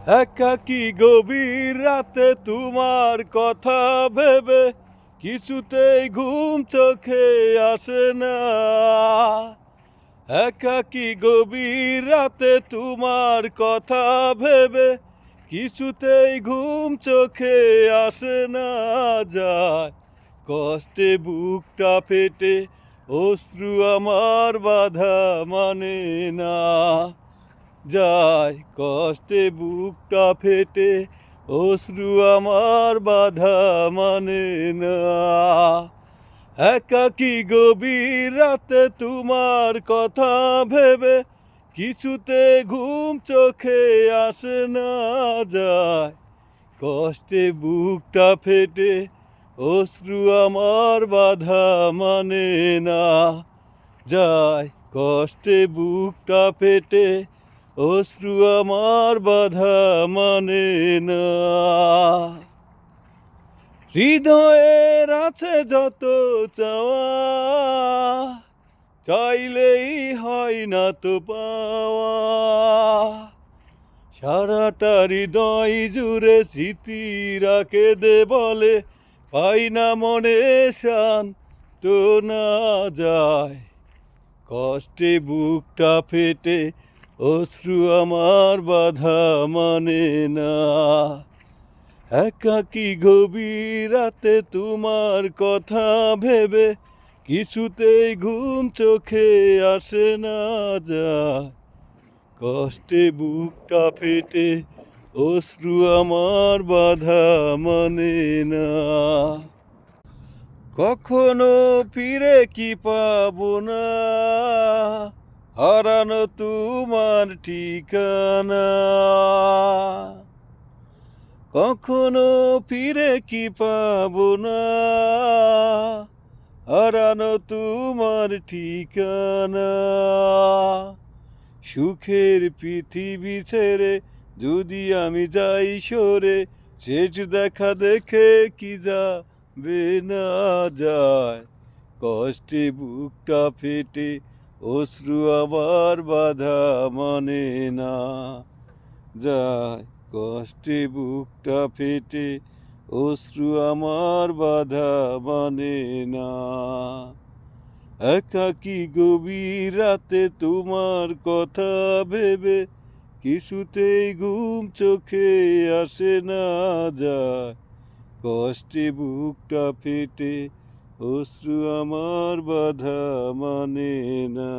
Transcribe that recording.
একাকী গভীর রাতে তোমার কথা ভেবে কিছুতেই ঘুম চোখে আসে না। একাকী গভীর রাতে তোমার কথা ভেবে কিছুতেই ঘুম চোখে আসে না। যায় কষ্টে বুকটা ফেটে অশ্রু আমার বাধা মানে না। যায় কষ্টে বুকটা ফেটে অশ্রু আমার বাধা মানে না। একাকী গভীর রাতে তোমার কথা ভেবে কিছুতে ঘুম চোখে আসে না। যায় কষ্টে বুকটা ফেটে অশ্রু আমার বাধা মানে না। যায় কষ্টে বুকটা ফেটে অশ্রু আমার বাধা মানে না। হৃদয়ের আছে যত চাওয়া, চাইলেই হয় না তো পাওয়া। সারাটা হৃদয় জুড়ে স্মৃতিরা কেঁদে বলে পাই না মনে শান্ত না। যায় কষ্টে বুকটা ফেটে অশ্রু আমার বাধা মানে না। একাকী গভীর রাতে তোমার কথা ভেবে কিছুতেই ঘুম চোখে আসে না। যায় কষ্টে বুকটা ফেটে অশ্রু আমার বাধা মানে না। কখনো ফিরে কি পাবো না হারানো তোমার ঠিকানা। কখনো ফিরে কি পাবো না হারানো তোমার ঠিকানা। সুখের পৃথিবী ছেড়ে যদি আমি যাই সরে, শেষ দেখা দেখে কি যাবে না। যায় কষ্টে বুকটা ফেটে অশ্রু আমার বাধা মানে না। যায় কষ্টে বুকটা ফেটে অশ্রু আমার বাধা মানে না। একাকী গভীর রাতে তোমার কথা ভেবে কিছুতেই ঘুম চোখে আসে না। যায় কষ্টে বুকটা ফেটে অশ্রু আমার বাধা মানে না।